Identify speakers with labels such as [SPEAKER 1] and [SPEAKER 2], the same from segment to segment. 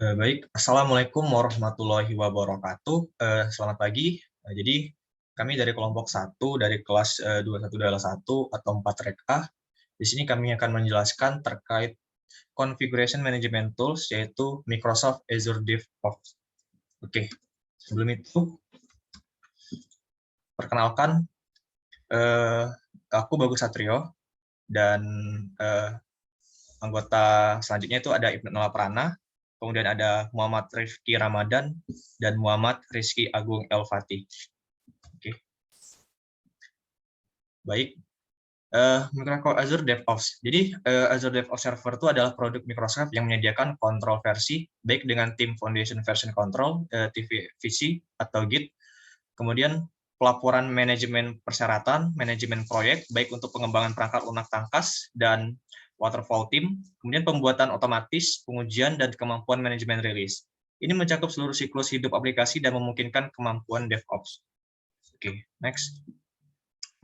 [SPEAKER 1] Baik, Assalamualaikum warahmatullahi wabarakatuh. Selamat pagi. Jadi, kami dari kelompok 1 dari kelas 2121 atau 4 Rek A. Di sini kami akan menjelaskan terkait Configuration Management Tools, yaitu Microsoft Azure DevOps. Oke, sebelum itu, perkenalkan, aku Bagus Satrio, dan anggota selanjutnya itu ada Ibnu Nala Prana, kemudian ada Muhammad Rifki Ramadan, dan Muhammad Rizky Agung Elfati. Oke. Baik, Microsoft Azure DevOps. Jadi, Azure DevOps Server itu adalah produk Microsoft yang menyediakan kontrol versi, baik dengan tim Foundation Version Control, TVC atau Git, kemudian pelaporan manajemen persyaratan, manajemen proyek, baik untuk pengembangan perangkat lunak tangkas dan waterfall team, kemudian pembuatan otomatis, pengujian, dan kemampuan manajemen rilis. Ini mencakup seluruh siklus hidup aplikasi dan memungkinkan kemampuan DevOps. Oke, next.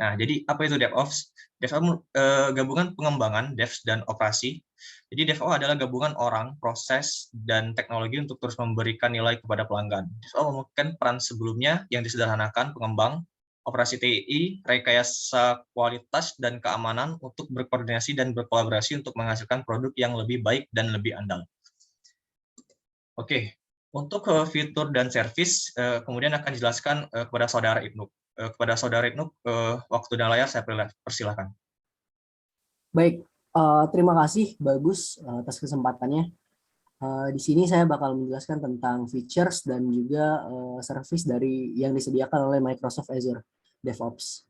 [SPEAKER 1] Nah, jadi apa itu DevOps? DevOps gabungan pengembangan, devs, dan operasi. Jadi DevOps adalah gabungan orang, proses, dan teknologi untuk terus memberikan nilai kepada pelanggan. DevOps memungkinkan peran sebelumnya yang disederhanakan pengembang, operasi TI, rekayasa kualitas dan keamanan untuk berkoordinasi dan berkolaborasi untuk menghasilkan produk yang lebih baik dan lebih andal. Oke, untuk fitur dan service, kemudian akan dijelaskan kepada Saudara Ibnu. Kepada Saudara Ibnu, waktu dan layar saya persilahkan.
[SPEAKER 2] Baik, terima kasih Bagus atas kesempatannya. Di sini saya bakal menjelaskan tentang features dan juga service dari yang disediakan oleh Microsoft Azure DevOps.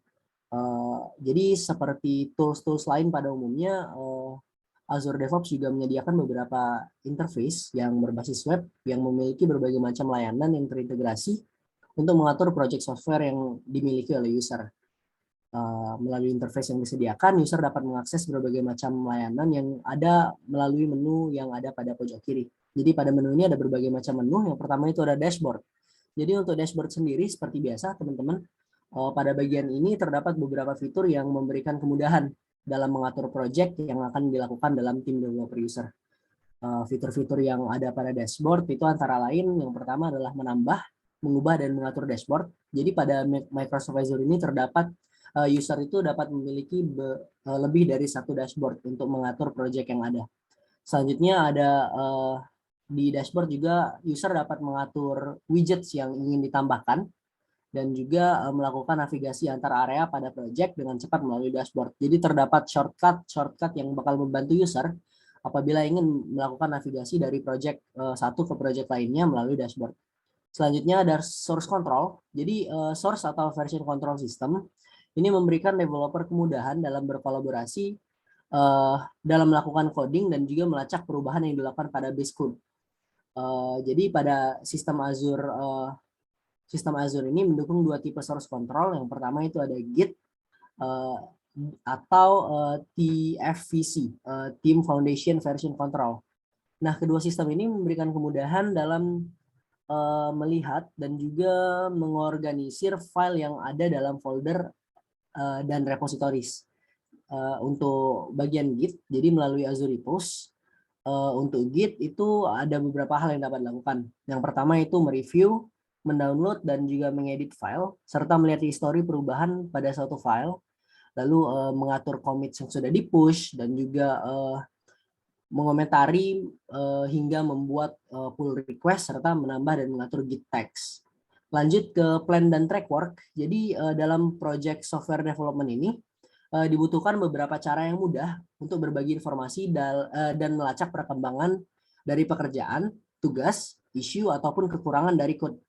[SPEAKER 2] Jadi seperti tools-tools lain pada umumnya, Azure DevOps juga menyediakan beberapa interface yang berbasis web yang memiliki berbagai macam layanan yang terintegrasi untuk mengatur project software yang dimiliki oleh user. Melalui interface yang disediakan, user dapat mengakses berbagai macam layanan yang ada melalui menu yang ada pada pojok kiri. Jadi pada menu ini ada berbagai macam menu. Yang pertama itu ada dashboard. Jadi untuk dashboard sendiri seperti biasa teman-teman, pada bagian ini terdapat beberapa fitur yang memberikan kemudahan dalam mengatur project yang akan dilakukan dalam tim developer user. Fitur-fitur yang ada pada dashboard itu antara lain yang pertama adalah menambah, mengubah, dan mengatur dashboard. Jadi pada Microsoft Azure ini terdapat user itu dapat memiliki lebih dari satu dashboard untuk mengatur project yang ada. Selanjutnya ada di dashboard juga user dapat mengatur widgets yang ingin ditambahkan dan juga melakukan navigasi antar area pada project dengan cepat melalui dashboard. Jadi terdapat shortcut yang bakal membantu user apabila ingin melakukan navigasi dari project satu ke project lainnya melalui dashboard. Selanjutnya ada source control. Jadi source atau version control system ini memberikan developer kemudahan dalam berkolaborasi dalam melakukan coding dan juga melacak perubahan yang dilakukan pada base code. Jadi pada sistem Azure ini mendukung dua tipe source control. Yang pertama itu ada Git atau TFVC, Team Foundation Version Control. Nah, kedua sistem ini memberikan kemudahan dalam melihat dan juga mengorganisir file yang ada dalam folder dan repositories. Untuk bagian Git, jadi melalui Azure Repos, untuk Git itu ada beberapa hal yang dapat dilakukan. Yang pertama itu mereview, mendownload, dan juga mengedit file, serta melihat histori perubahan pada suatu file, lalu mengatur commit yang sudah di-push, dan juga mengomentari hingga membuat pull request, serta menambah dan mengatur Git tags. Lanjut ke plan dan track work. Jadi dalam project software development ini dibutuhkan beberapa cara yang mudah untuk berbagi informasi dan melacak perkembangan dari pekerjaan, tugas, isu, ataupun kekurangan dari code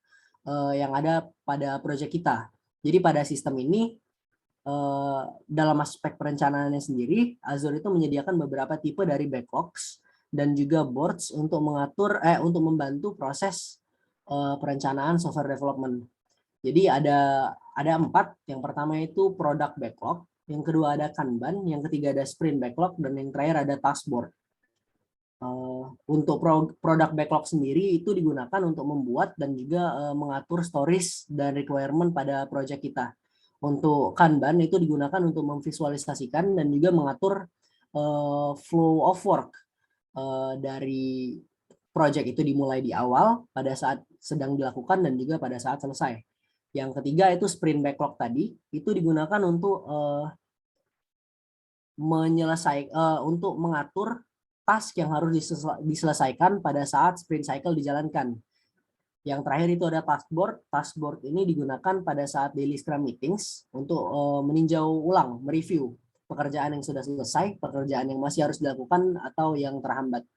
[SPEAKER 2] yang ada pada project kita. Jadi pada sistem ini, dalam aspek perencanaannya sendiri, Azure itu menyediakan beberapa tipe dari backlogs dan juga boards untuk untuk membantu proses perencanaan software development. Jadi ada 4. Yang pertama itu product backlog, yang kedua ada Kanban, yang ketiga ada sprint backlog, dan yang terakhir ada task board. Untuk product backlog sendiri itu digunakan untuk membuat dan juga mengatur stories dan requirement pada project kita. Untuk Kanban itu digunakan untuk memvisualisasikan dan juga mengatur flow of work dari project itu dimulai di awal, pada saat sedang dilakukan, dan juga pada saat selesai. Yang ketiga itu sprint backlog tadi, itu digunakan untuk untuk mengatur task yang harus diselesaikan pada saat sprint cycle dijalankan. Yang terakhir itu ada task board. Task board ini digunakan pada saat daily scrum meetings untuk meninjau ulang, mereview pekerjaan yang sudah selesai, pekerjaan yang masih harus dilakukan, atau yang terhambat.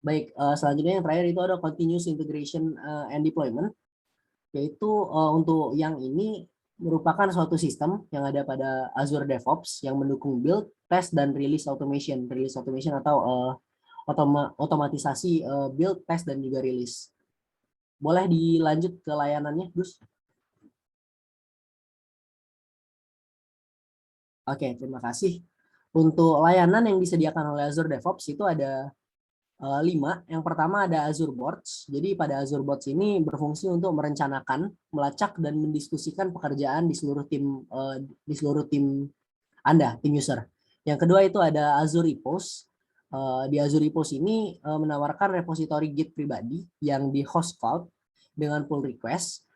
[SPEAKER 2] Baik, selanjutnya yang terakhir itu ada continuous integration and deployment, yaitu untuk yang ini merupakan suatu sistem yang ada pada Azure DevOps yang mendukung build, test, dan release automation. Release automation atau otomatisasi build, test, dan juga release. Boleh dilanjut ke layanannya, Gus? Oke, terima kasih. Untuk layanan yang disediakan oleh Azure DevOps itu ada 5. Yang pertama ada Azure Boards. Jadi pada Azure Boards ini berfungsi untuk merencanakan, melacak, dan mendiskusikan pekerjaan di seluruh tim Anda, tim user. Yang kedua itu ada Azure Repos. Di Azure Repos ini menawarkan repository Git pribadi yang di host cloud dengan pull request,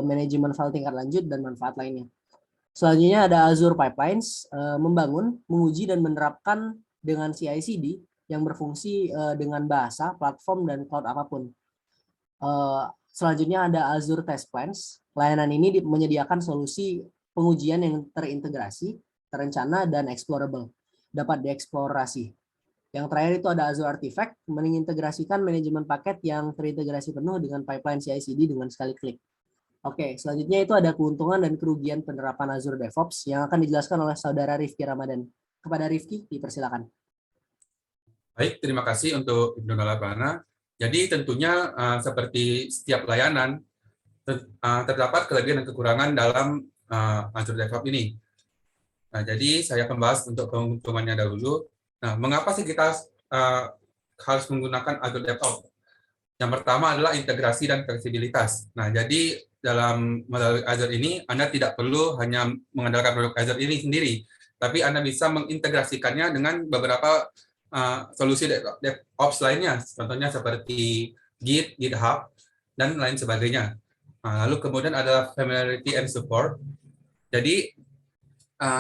[SPEAKER 2] manajemen file tingkat lanjut, dan manfaat lainnya. Selanjutnya ada Azure Pipelines, membangun, menguji, dan menerapkan dengan CI/CD yang berfungsi dengan bahasa, platform, dan cloud apapun. Selanjutnya ada Azure Test Plans. Layanan ini menyediakan solusi pengujian yang terintegrasi, terencana, dan explorable, dapat dieksplorasi. Yang terakhir itu ada Azure Artifact, mengintegrasikan manajemen paket yang terintegrasi penuh dengan pipeline CI/CD dengan sekali klik. Oke, selanjutnya itu ada keuntungan dan kerugian penerapan Azure DevOps yang akan dijelaskan oleh Saudara Rifki Ramadan. Kepada Rifki, dipersilakan.
[SPEAKER 3] Baik, terima kasih untuk Ibnu Nalabana. Jadi tentunya seperti setiap layanan terdapat kelebihan dan kekurangan dalam Azure DevOps ini. Nah, jadi saya akan bahas untuk keuntungannya dahulu. Nah, mengapa sih kita harus menggunakan Azure DevOps? Yang pertama adalah integrasi dan fleksibilitas. Nah, jadi melalui Azure ini Anda tidak perlu hanya mengandalkan produk Azure ini sendiri, tapi Anda bisa mengintegrasikannya dengan beberapa solusi DevOps lainnya, contohnya seperti Git, GitHub, dan lain sebagainya. Nah, lalu kemudian ada familiarity and support. Jadi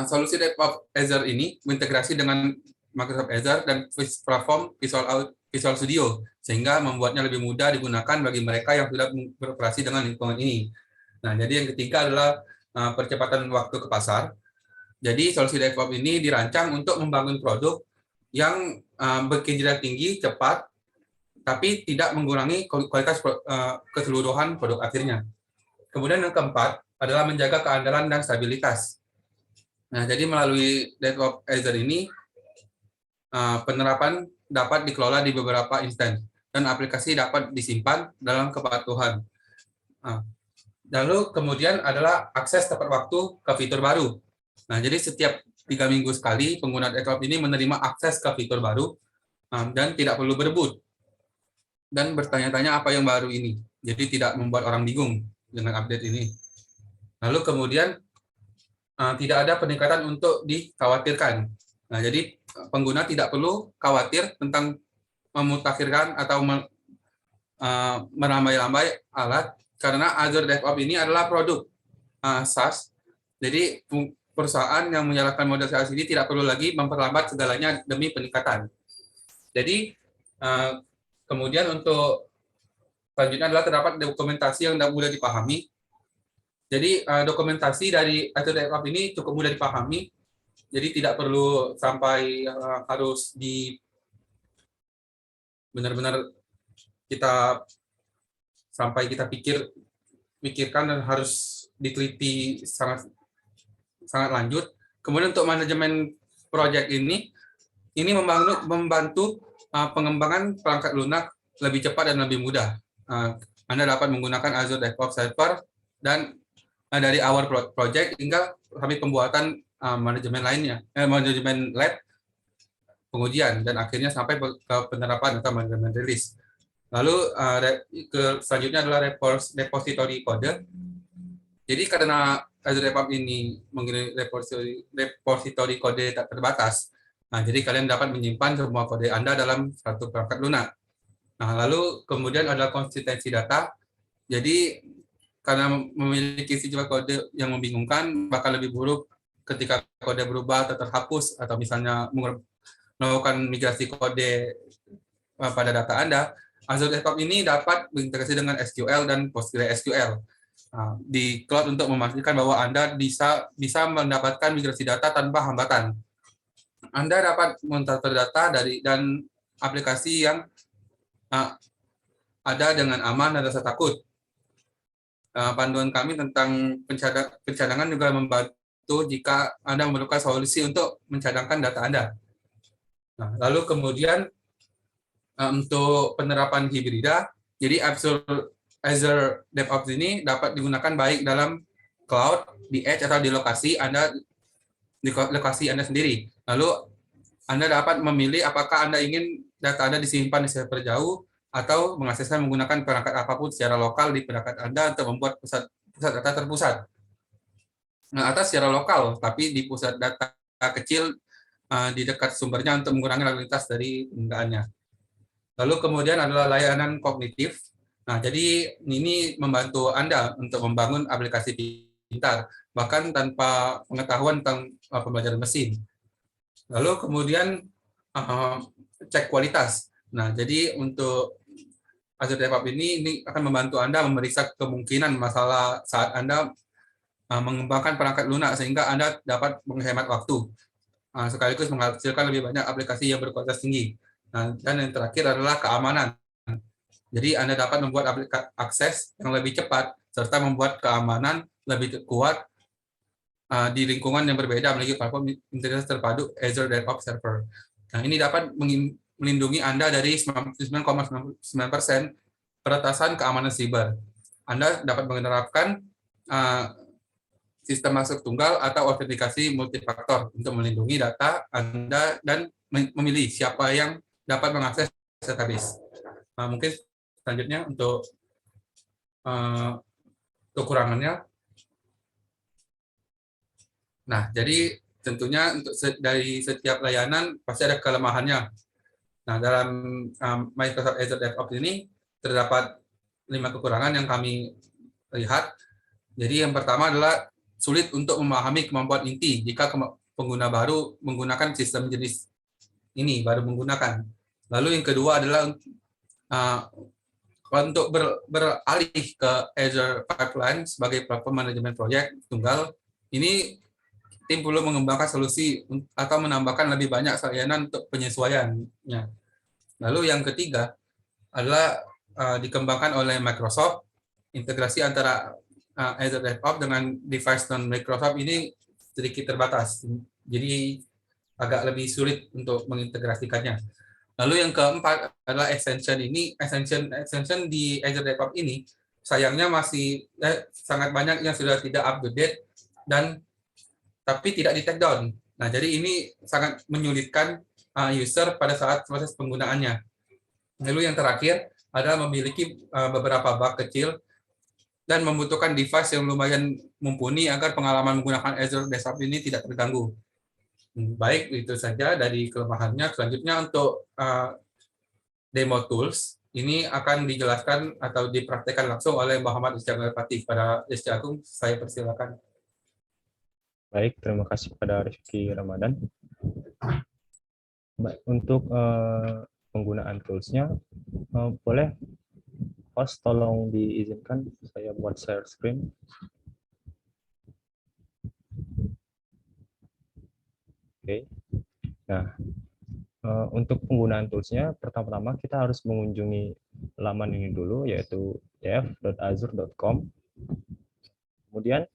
[SPEAKER 3] solusi DevOps Azure ini mengintegrasi dengan Microsoft Azure dan platform Visual Studio, sehingga membuatnya lebih mudah digunakan bagi mereka yang sudah beroperasi dengan lingkungan ini. Nah, jadi yang ketiga adalah percepatan waktu ke pasar. Jadi solusi DevOps ini dirancang untuk membangun produk yang berkinerja tinggi, cepat, tapi tidak mengurangi kualitas keseluruhan produk akhirnya. Kemudian yang keempat adalah menjaga keandalan dan stabilitas. Nah, jadi melalui DevOps Azure ini, penerapan dapat dikelola di beberapa instansi dan aplikasi dapat disimpan dalam kepatuhan. Lalu kemudian adalah akses tepat waktu ke fitur baru. Nah, jadi setiap 3 minggu sekali pengguna DevOps ini menerima akses ke fitur baru dan tidak perlu berebut dan bertanya-tanya apa yang baru ini. Jadi tidak membuat orang bingung dengan update ini. Lalu kemudian tidak ada peningkatan untuk dikhawatirkan. Nah, jadi pengguna tidak perlu khawatir tentang memutakhirkan atau merambai-rambai alat, karena Azure DevOps ini adalah produk SaaS. Jadi perusahaan yang menyalakan model SaaS ini tidak perlu lagi memperlambat segalanya demi peningkatan. Jadi kemudian untuk selanjutnya adalah terdapat dokumentasi yang mudah dipahami. Jadi dokumentasi dari Azure DevOps ini cukup mudah dipahami. Jadi tidak perlu sampai harus benar-benar kita pikirkan dan harus diteliti sangat lanjut. Kemudian untuk manajemen project ini membantu pengembangan perangkat lunak lebih cepat dan lebih mudah. Anda dapat menggunakan Azure DevOps Server dan dari awal project hingga sampai pembuatan manajemen lainnya, manajemen lab, pengujian, dan akhirnya sampai ke penerapan atau manajemen rilis. Lalu selanjutnya adalah repository kode. Jadi karena Azure DevOps ini mengirim repository kode tak terbatas, nah, jadi kalian dapat menyimpan semua kode Anda dalam satu perangkat lunak. Nah, lalu kemudian ada konsistensi data. Jadi karena memiliki sifat kode yang membingungkan, bahkan lebih buruk ketika kode berubah atau terhapus, atau misalnya melakukan migrasi kode pada data Anda, Azure DevOps ini dapat berintegrasi dengan SQL dan PostgreSQL di cloud untuk memastikan bahwa Anda bisa mendapatkan migrasi data tanpa hambatan. Anda dapat mentransfer data dan aplikasi yang ada dengan aman dan rasa takut. Panduan kami tentang pencadangan juga membantu jika Anda memerlukan solusi untuk mencadangkan data Anda. Nah, lalu kemudian untuk penerapan hibrida, jadi Azure DevOps ini dapat digunakan baik dalam cloud, di edge, atau di lokasi Anda sendiri. Lalu Anda dapat memilih apakah Anda ingin data Anda disimpan di server jauh atau mengaksesnya menggunakan perangkat apapun secara lokal di perangkat Anda untuk membuat pusat data terpusat. Nah, atas secara lokal, tapi di pusat data kecil di dekat sumbernya untuk mengurangi lalu lintas dari penggunaannya. Lalu kemudian adalah layanan kognitif. Nah, jadi ini membantu Anda untuk membangun aplikasi pintar, bahkan tanpa pengetahuan tentang pembelajaran mesin. Lalu kemudian cek kualitas. Nah, jadi untuk Azure DevOps ini akan membantu Anda memeriksa kemungkinan masalah saat Anda mengembangkan perangkat lunak, sehingga Anda dapat menghemat waktu, sekaligus menghasilkan lebih banyak aplikasi yang berkualitas tinggi. Nah, dan yang terakhir adalah keamanan. Jadi Anda dapat membuat akses yang lebih cepat, serta membuat keamanan lebih kuat di lingkungan yang berbeda melalui platform integritas terpadu Azure DevOps Server. Nah, ini dapat melindungi Anda dari 99,9% peretasan keamanan siber. Anda dapat menerapkan sistem masuk tunggal atau autentikasi multifaktor untuk melindungi data Anda dan memilih siapa yang dapat mengakses database. Mungkin selanjutnya untuk kekurangannya. Nah, jadi tentunya untuk dari setiap layanan pasti ada kelemahannya. Nah, dalam Microsoft Azure DevOps ini terdapat 5 kekurangan yang kami lihat. Jadi yang pertama adalah sulit untuk memahami kemampuan inti jika pengguna baru menggunakan sistem jenis ini, baru menggunakan. Lalu yang kedua adalah untuk beralih ke Azure Pipeline sebagai platform manajemen proyek tunggal, ini tim perlu mengembangkan solusi atau menambahkan lebih banyak layanan untuk penyesuaiannya. Lalu yang ketiga adalah dikembangkan oleh Microsoft, integrasi antara Azure DevOps dengan device non Microsoft ini sedikit terbatas, jadi agak lebih sulit untuk mengintegrasikannya. Lalu yang keempat adalah extension ini, extension di Azure DevOps ini sayangnya masih sangat banyak yang sudah tidak up to date dan tapi tidak di take down. Nah, jadi ini sangat menyulitkan user pada saat proses penggunaannya. Lalu yang terakhir adalah memiliki beberapa bug kecil dan membutuhkan device yang lumayan mumpuni agar pengalaman menggunakan Azure DevOps ini tidak terganggu. Baik, itu saja dari kelemahannya. Selanjutnya untuk demo tools, ini akan dijelaskan atau dipraktekkan langsung oleh Muhammad Istiagung Al-Fatih. Pada Istiagung, saya persilakan.
[SPEAKER 4] Baik, terima kasih kepada Rifki Ramadan. Baik, untuk penggunaan tools-nya, boleh host tolong diizinkan saya buat share screen. Oke. Nah, untuk penggunaan tools-nya, pertama-tama kita harus mengunjungi laman ini dulu, yaitu dev.azure.com. Kemudian,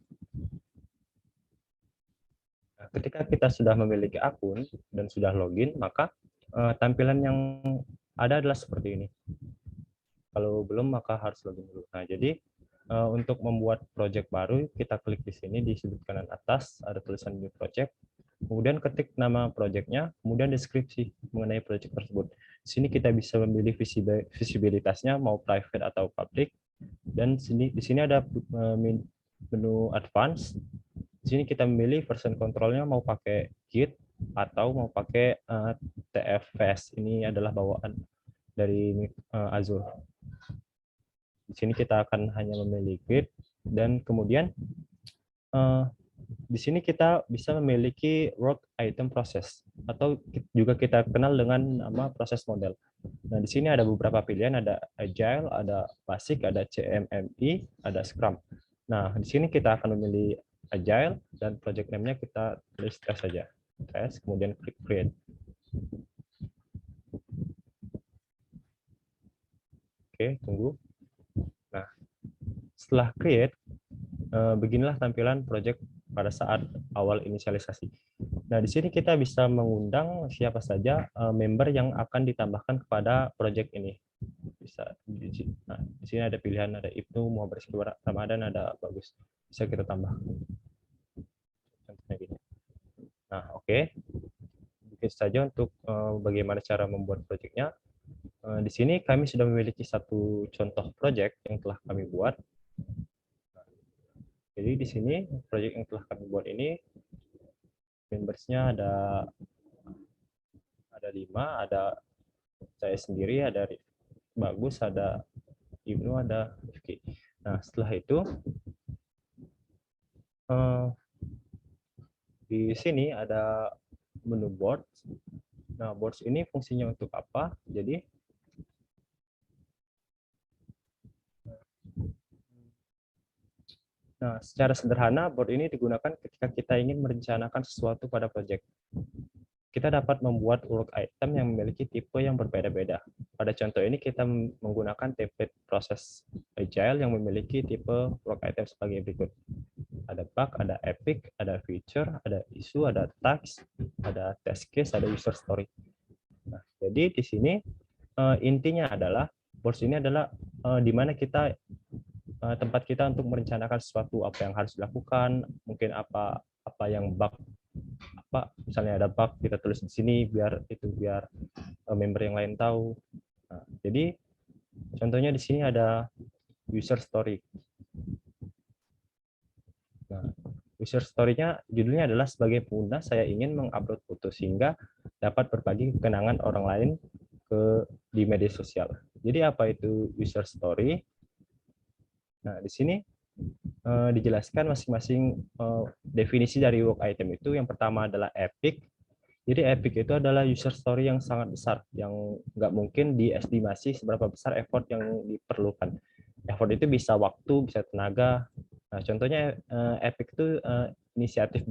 [SPEAKER 4] ketika kita sudah memiliki akun dan sudah login, maka tampilan yang ada adalah seperti ini. Kalau belum, maka harus login dulu. Nah, jadi untuk membuat project baru, kita klik di sini di sudut kanan atas, ada tulisan new project. Kemudian ketik nama projectnya, kemudian deskripsi mengenai project tersebut. Di sini kita bisa memilih visibilitasnya, mau private atau public. Dan di sini ada menu advance. Di sini kita memilih version controlnya mau pakai Git atau mau pakai TFS. Ini adalah bawaan dari Azure. Di sini kita akan hanya memilih grid, dan kemudian di sini kita bisa memiliki work item process, atau juga kita kenal dengan nama proses model. Nah, di sini ada beberapa pilihan, ada Agile, ada Basic, ada CMMI, ada Scrum. Nah, di sini kita akan memilih Agile, dan project name-nya kita tulis test saja. Test, kemudian klik create. Oke, tunggu. Nah, setelah create, beginilah tampilan project pada saat awal inisialisasi. Nah, di sini kita bisa mengundang siapa saja member yang akan ditambahkan kepada project ini. Bisa nah, di sini ada pilihan, ada Ibnu, Muhammad Rizky Ramadan, ada Bagus. Bisa kita tambah. Contohnya gini. Nah, oke. Begitu saja untuk bagaimana cara membuat projectnya. Di sini kami sudah memiliki satu contoh project yang telah kami buat. Jadi di sini project yang telah kami buat ini membersnya ada 5, ada saya sendiri, ada Bagus, ada Ibnu, ada Rifki. Nah, setelah itu di sini ada menu board. Nah, boards ini fungsinya untuk apa? Jadi nah, secara sederhana, board ini digunakan ketika kita ingin merencanakan sesuatu pada project. Kita dapat membuat work item yang memiliki tipe yang berbeda-beda. Pada contoh ini kita menggunakan template proses Agile yang memiliki tipe work item sebagai berikut. Ada bug, ada epic, ada feature, ada issue, ada task, ada test case, ada user story. Nah, jadi di sini intinya adalah boards ini adalah di mana kita tempat kita untuk merencanakan sesuatu, apa yang harus dilakukan, mungkin apa yang bug, misalnya ada bug kita tulis di sini biar member yang lain tahu. Nah, jadi contohnya di sini ada user story. Nah, user story-nya judulnya adalah sebagai pengguna saya ingin mengupload foto sehingga dapat berbagi kenangan orang lain di media sosial. Jadi apa itu user story? Nah, di sini dijelaskan masing-masing definisi dari work item itu. Yang pertama adalah epic. Jadi epic itu adalah user story yang sangat besar, yang nggak mungkin diestimasi seberapa besar effort yang diperlukan. Effort itu bisa waktu, bisa tenaga. Nah, contohnya epic itu inisiatif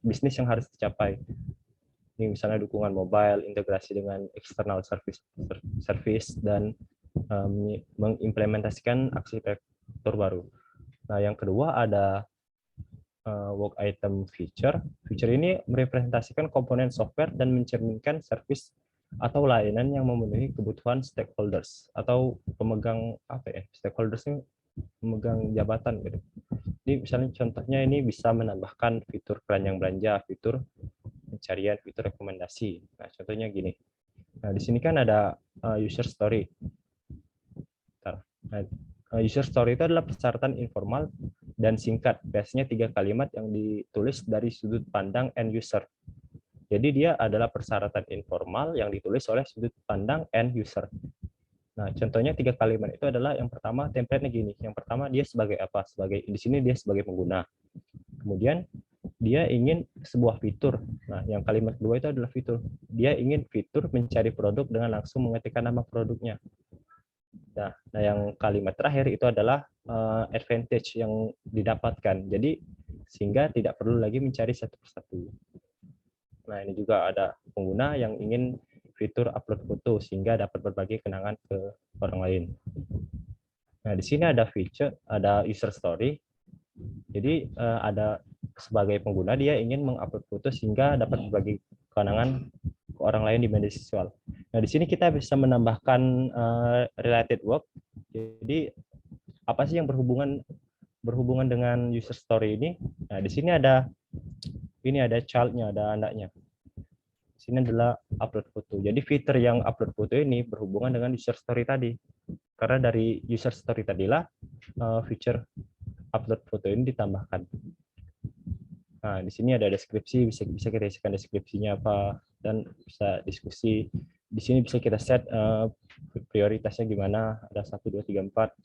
[SPEAKER 4] bisnis yang harus dicapai. Ini misalnya dukungan mobile, integrasi dengan external service dan mengimplementasikan arsitektur baru. Nah, yang kedua ada work item feature. Feature ini merepresentasikan komponen software dan mencerminkan service atau layanan yang memenuhi kebutuhan stakeholders atau pemegang stakeholders ini pemegang jabatan gitu. Jadi misalnya contohnya ini bisa menambahkan fitur keranjang belanja, fitur pencarian, fitur rekomendasi. Nah, contohnya gini. Nah, di sini kan ada user story. Nah, user story itu adalah persyaratan informal dan singkat, biasanya 3 kalimat yang ditulis dari sudut pandang end user. Jadi dia adalah persyaratan informal yang ditulis oleh sudut pandang end user. Nah, contohnya 3 kalimat itu adalah yang pertama template-nya gini. Yang pertama dia sebagai apa? Di sini dia sebagai pengguna. Kemudian dia ingin sebuah fitur. Nah, yang kalimat kedua itu adalah fitur. Dia ingin fitur mencari produk dengan langsung mengetikkan nama produknya. Nah, yang kalimat terakhir itu adalah advantage yang didapatkan. Jadi sehingga tidak perlu lagi mencari satu persatu. Nah, ini juga ada pengguna yang ingin fitur upload foto sehingga dapat berbagi kenangan ke orang lain. Nah, di sini ada feature, ada user story. Jadi ada sebagai pengguna dia ingin mengupload foto sehingga dapat berbagi kenangan ke orang lain di media sosial. Nah, di sini kita bisa menambahkan related work. Jadi apa sih yang berhubungan dengan user story ini? Nah, di sini ada child-nya, ada anaknya. Di sini adalah upload foto. Jadi fitur yang upload foto ini berhubungan dengan user story tadi. Karena dari user story tadilah feature upload foto ini ditambahkan. Nah, di sini ada deskripsi, bisa kita isikan deskripsinya apa, dan bisa diskusi. Di sini bisa kita set prioritasnya gimana, ada 1, 2, 3, 4,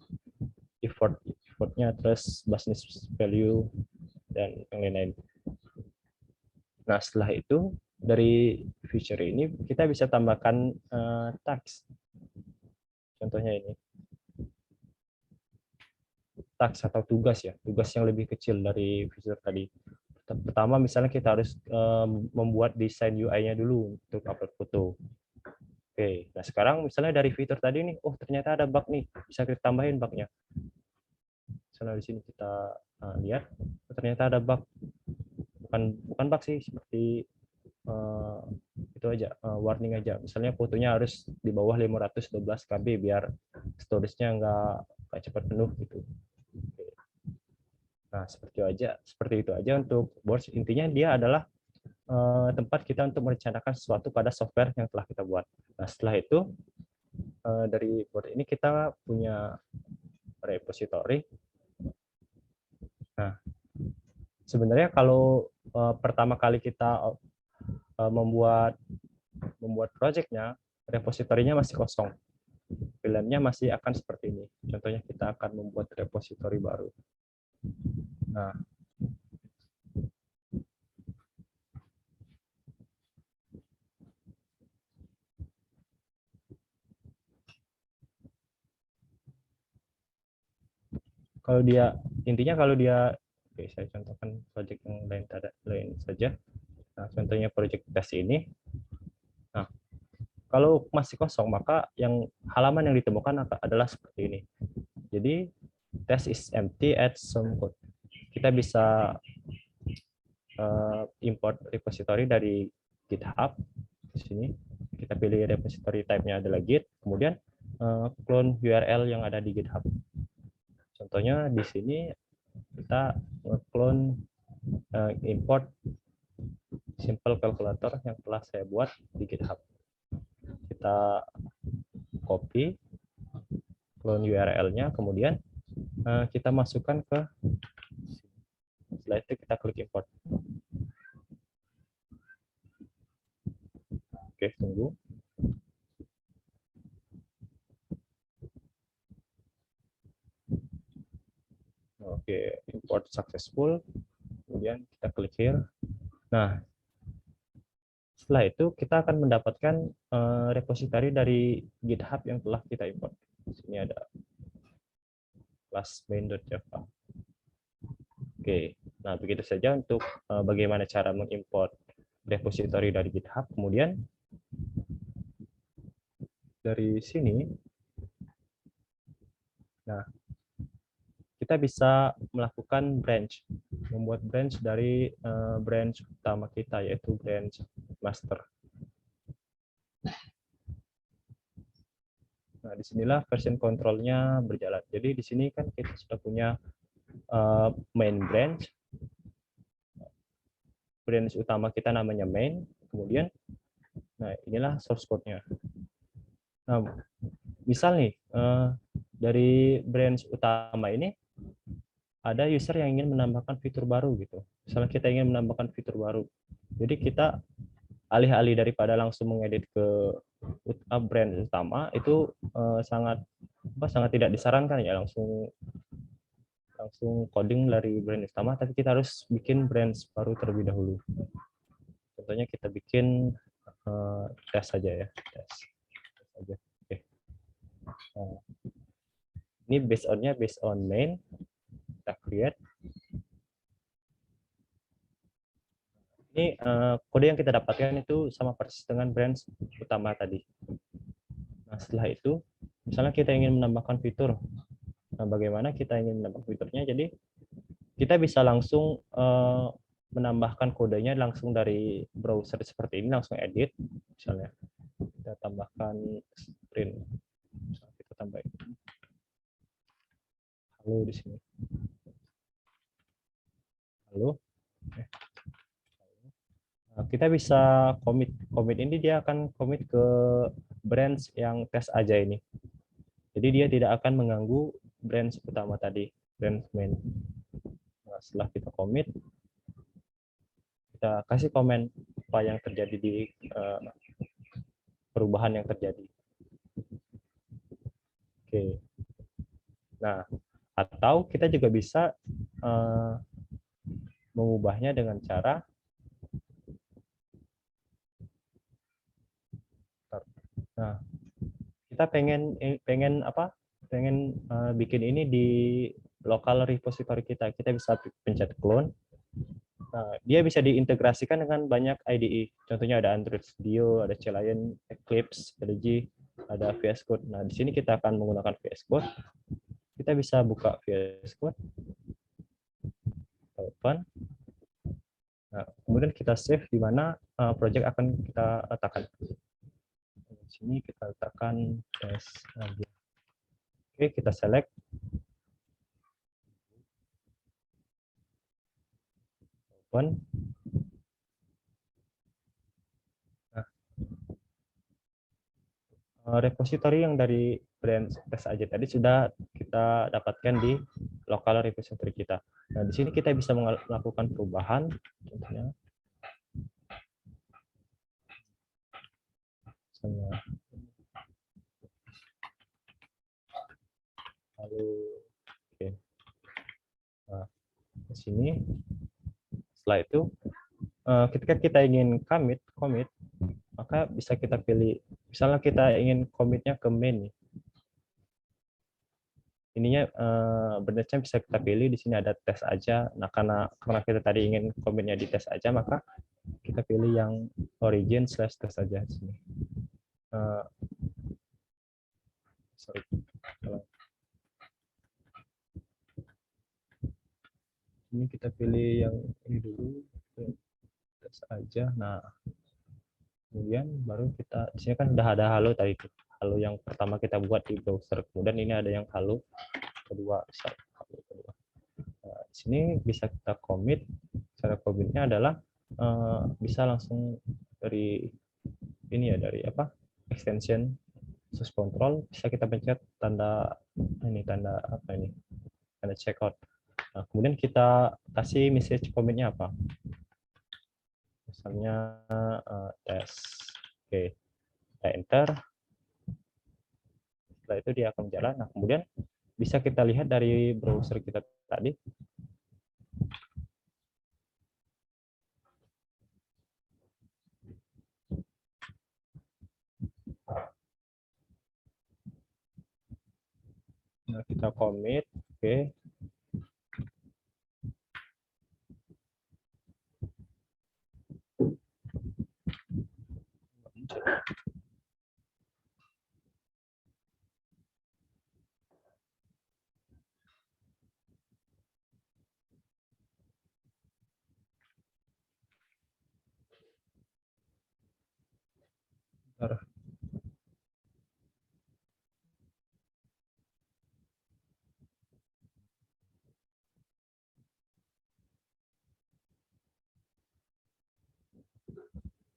[SPEAKER 4] effortnya, terus business value, dan yang lain-lain. Nah, setelah itu dari feature ini kita bisa tambahkan task. Contohnya ini. Task atau tugas ya, tugas yang lebih kecil dari feature tadi. Pertama misalnya kita harus membuat desain UI-nya dulu untuk upload foto. Oke, nah sekarang misalnya dari fitur tadi nih, oh ternyata ada bug nih, bisa kita tambahin bugnya. Misalnya di sini kita lihat, oh, ternyata ada bug. Bukan bug sih, seperti itu aja, warning aja. Misalnya fotonya harus di bawah 512 KB biar storage-nya nggak cepat penuh gitu. Nah, seperti itu aja untuk boards. Intinya dia adalah tempat kita untuk merencanakan sesuatu pada software yang telah kita buat. Nah, setelah itu dari board ini kita punya repository. Nah, sebenarnya kalau pertama kali kita membuat project-nya, repositorinya masih kosong. Filenya masih akan seperti ini. Contohnya kita akan membuat repository baru. Nah, intinya kalau dia, oke, saya contohkan project yang lain saja. Nah, contohnya project test ini. Nah, kalau masih kosong, maka halaman yang ditemukan adalah seperti ini. Jadi test is empty, add some code. Kita bisa import repository dari GitHub. Di sini kita pilih repository type-nya adalah Git, kemudian clone URL yang ada di GitHub. Contohnya di sini kita clone import simple calculator yang telah saya buat di GitHub. Kita copy clone URL-nya, kemudian kita masukkan ke, setelah itu kita klik import. Oke, tunggu. Oke, import successful. Kemudian kita klik here. Nah, setelah itu kita akan mendapatkan repository dari GitHub yang telah kita import. Di sini ada class main.java. Oke, nah begitu saja untuk bagaimana cara mengimport repository dari GitHub. Kemudian dari sini, nah kita bisa melakukan branch, membuat branch dari branch utama kita, yaitu branch master. Nah, disinilah version control-nya berjalan. Jadi di sini kan kita sudah punya main branch utama kita namanya main, kemudian, nah inilah source code-nya. Nah, misal nih dari branch utama ini ada user yang ingin menambahkan fitur baru gitu. Misalnya kita ingin menambahkan fitur baru, jadi kita alih-alih daripada langsung mengedit ke brand utama, itu sangat tidak disarankan ya langsung coding dari brand utama, tapi kita harus bikin brand baru terlebih dahulu. Contohnya kita bikin tes saja ya, tes saja. Oke. Nah, ini based on main, kita create. Ini kode yang kita dapatkan itu sama persis dengan brand utama tadi. Nah, setelah itu, misalnya kita ingin menambahkan fitur. Nah, bagaimana kita ingin menambahkan fiturnya? Jadi, kita bisa langsung menambahkan kodenya langsung dari browser seperti ini, langsung edit. Misalnya, kita tambahkan sprint. Misalnya kita tambahin halo di sini. Halo. Nah, kita bisa commit ini, dia akan commit ke branch yang tes aja ini. Jadi dia tidak akan mengganggu branch utama tadi, branch main. Nah, setelah kita commit, kita kasih komen apa yang terjadi di perubahan yang terjadi. Oke. Nah, atau kita juga bisa mengubahnya dengan cara kita pengen bikin ini di local repository kita. Kita bisa pencet clone. Nah, dia bisa diintegrasikan dengan banyak IDE. Contohnya ada Android Studio, ada CLion, Eclipse, LG, ada VS Code. Nah, di sini kita akan menggunakan VS Code. Kita bisa buka VS Code, open. Nah, kemudian kita save di mana project akan kita letakkan. Di sini kita letakkan test aja. Oke, kita select. Open. Repository yang dari branch test aja tadi sudah kita dapatkan di local repository kita. Nah, di sini kita bisa melakukan perubahan, contohnya, misalnya, lalu, oke. Nah, di sini, setelah itu, ketika kita ingin commit, maka bisa kita pilih, misalnya kita ingin commitnya ke main, ininya branch-nya bisa kita pilih. Di sini ada tes aja. Nah, karena kita tadi ingin commitnya di tes aja, maka kita pilih yang origin/tes aja di sini. Sorry. Ini kita pilih yang ini dulu, tes aja. Nah, kemudian baru kita, di sini kan udah ada halo tadi itu, halo yang pertama kita buat di browser. Kemudian ini ada yang halo kedua, halo kedua. Nah, di sini bisa kita commit. Cara commitnya adalah bisa langsung dari ini ya, dari apa, extension source control, bisa kita pencet tanda ini, tanda apa ini, tanda checkout. Nah, kemudian kita kasih message commitnya apa, misalnya tes. Oke, kita enter. Setelah itu dia akan berjalan. Nah, kemudian bisa kita lihat dari browser kita tadi. Nah, kita commit, oke.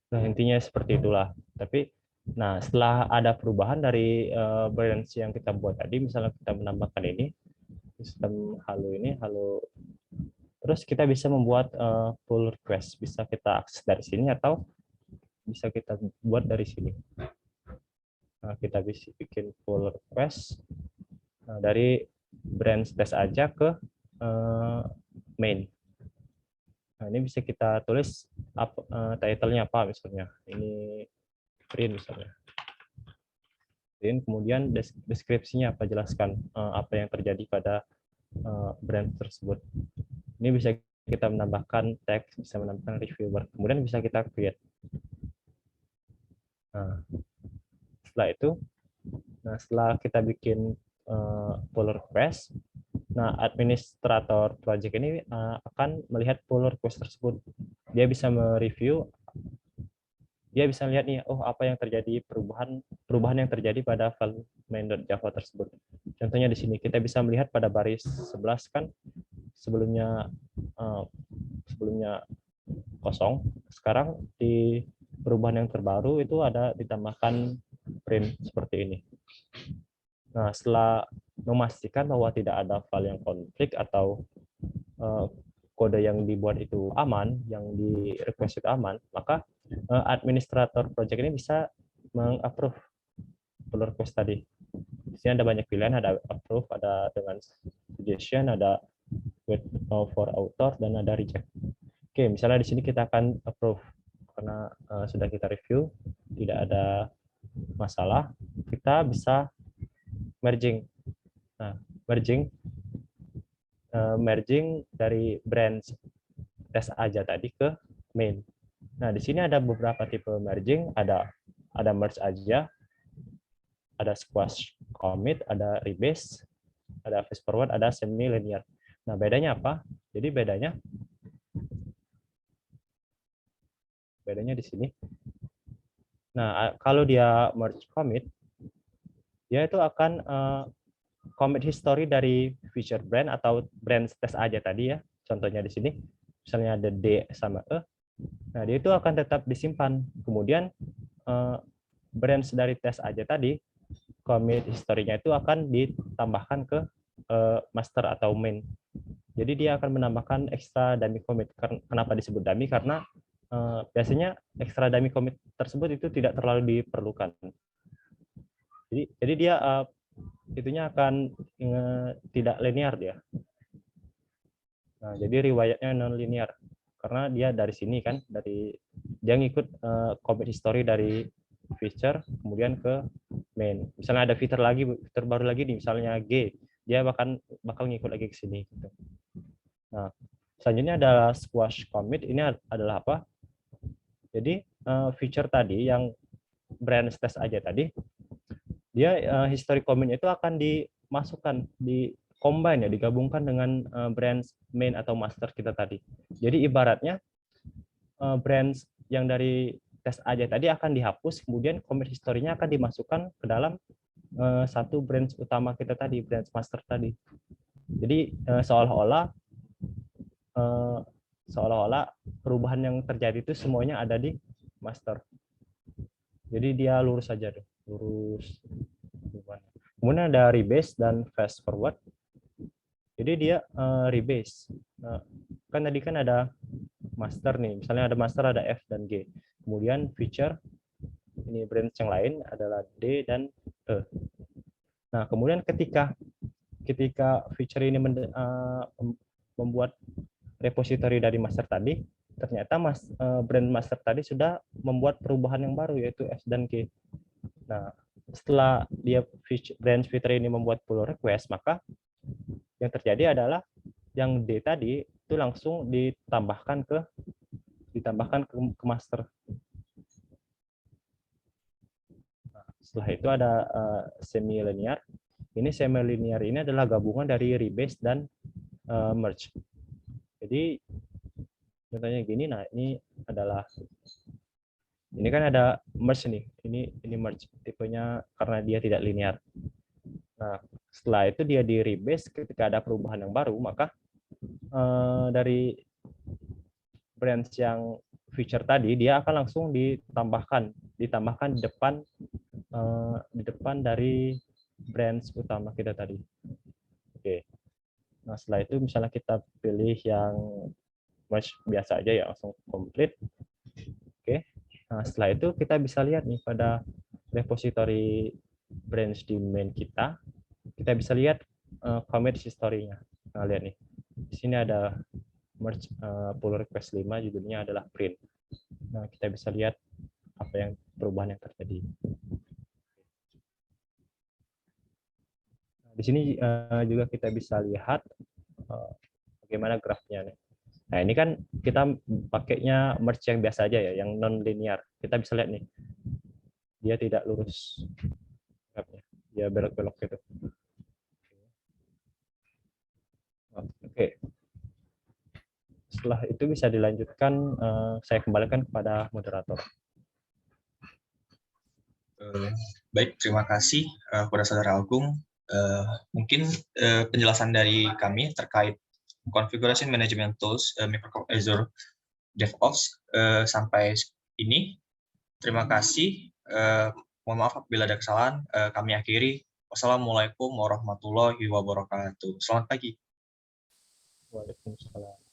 [SPEAKER 4] Nah, intinya seperti itulah. Tapi, nah, setelah ada perubahan dari branch yang kita buat tadi, misalnya kita menambahkan ini, sistem halo ini, halo, terus kita bisa membuat pull request. Bisa kita akses dari sini atau bisa kita buat dari sini. Nah, kita bisa bikin pull request dari branch test aja ke main. Nah, ini bisa kita tulis title-nya apa misalnya. Ini print misalnya. Print, kemudian deskripsinya apa, jelaskan apa yang terjadi pada brand tersebut. Ini bisa kita menambahkan teks, bisa menambahkan reviewer. Kemudian bisa kita create. Nah, setelah itu, setelah kita bikin pull request, nah, administrator project ini akan melihat pull request tersebut. Dia bisa mereview, dia bisa lihat nih, oh, apa yang terjadi, perubahan yang terjadi pada file main.java tersebut. Contohnya di sini kita bisa melihat pada baris 11 kan sebelumnya kosong. Sekarang di perubahan yang terbaru itu ada ditambahkan print seperti ini. Nah, setelah memastikan bahwa tidak ada file yang konflik atau kode yang dibuat itu aman, yang di request itu aman, maka administrator project ini bisa meng-approve pull request tadi. Di sini ada banyak pilihan, ada approve, ada dengan suggestion, ada wait for author, dan ada reject. Oke, misalnya di sini kita akan approve karena sudah kita review, tidak ada masalah. Kita bisa merging. Nah, merging dari branch tes aja tadi ke main. Nah, di sini ada beberapa tipe merging, ada merge aja, ada squash commit, ada rebase, ada fast forward, ada semi linear. Nah, bedanya apa? Jadi bedanya di sini. Nah, kalau dia merge commit, dia itu akan commit history dari feature brand atau brand tes aja tadi ya. Contohnya di sini, misalnya ada D sama E. Nah, dia itu akan tetap disimpan. Kemudian branch dari tes aja tadi, commit historinya itu akan ditambahkan ke master atau main. Jadi dia akan menambahkan extra dummy commit. Kenapa disebut dummy? Karena biasanya extra dummy commit tersebut itu tidak terlalu diperlukan. Jadi dia itunya akan tidak linear dia. Nah, jadi riwayatnya non linear karena dia dari sini kan, dari dia ngikut commit history dari feature kemudian ke main. Misalnya ada fitur baru lagi nih, misalnya G, dia bakal ngikut lagi ke sini gitu. Nah, selanjutnya adalah squash commit. Ini adalah apa? Jadi feature tadi yang branch test aja tadi, dia history commit itu akan dimasukkan, di combine ya, digabungkan dengan branch main atau master kita tadi. Jadi ibaratnya branch yang dari tes aja tadi akan dihapus, kemudian commit history-nya akan dimasukkan ke dalam satu branch utama kita tadi, branch master tadi. Jadi seolah-olah perubahan yang terjadi itu semuanya ada di master. Jadi dia lurus saja deh, lurus. Kemudian ada rebase dan fast forward. Jadi dia rebase. Nah, kan tadi kan ada master nih, misalnya ada master, ada F dan G. Kemudian feature, ini branch yang lain adalah D dan E. Nah, kemudian ketika feature ini membuat repository dari master tadi, ternyata brand master tadi sudah membuat perubahan yang baru, yaitu F dan G. Nah, setelah dia branch feature ini membuat pull request, maka yang terjadi adalah yang D tadi itu langsung ditambahkan ke master. Nah, setelah itu ada semi linear. Ini semi linear ini adalah gabungan dari rebase dan merge. Jadi contohnya gini. Nah, ini kan ada merge nih. Ini merge tipenya karena dia tidak linear. Nah, setelah itu dia di rebase, ketika ada perubahan yang baru, maka dari branch yang feature tadi dia akan langsung ditambahkan di depan dari branch utama kita tadi. Oke. Nah, setelah itu misalnya kita pilih yang merge biasa aja ya, langsung complete. Oke. Nah, setelah itu kita bisa lihat nih pada repository branch di main kita bisa lihat commit history-nya. Nah, lihat nih. Di sini ada merge pull request 5, judulnya adalah print. Nah, kita bisa lihat apa yang perubahan yang terjadi. Di sini juga kita bisa lihat bagaimana grafnya nih. Nah, ini kan kita pakainya merge yang biasa aja ya, yang non linear. Kita bisa lihat nih, dia tidak lurus grafnya, dia belok-belok gitu. Oke. Setelah itu bisa dilanjutkan, saya kembalikan kepada moderator.
[SPEAKER 1] Baik, terima kasih kepada Saudara Agung. Mungkin penjelasan dari kami terkait Configuration Management Tools Microsoft Azure DevOps sampai ini. Terima kasih. Mohon maaf apabila ada kesalahan. Kami akhiri. Wassalamualaikum warahmatullahi wabarakatuh. Selamat pagi.
[SPEAKER 4] Waalaikumsalam.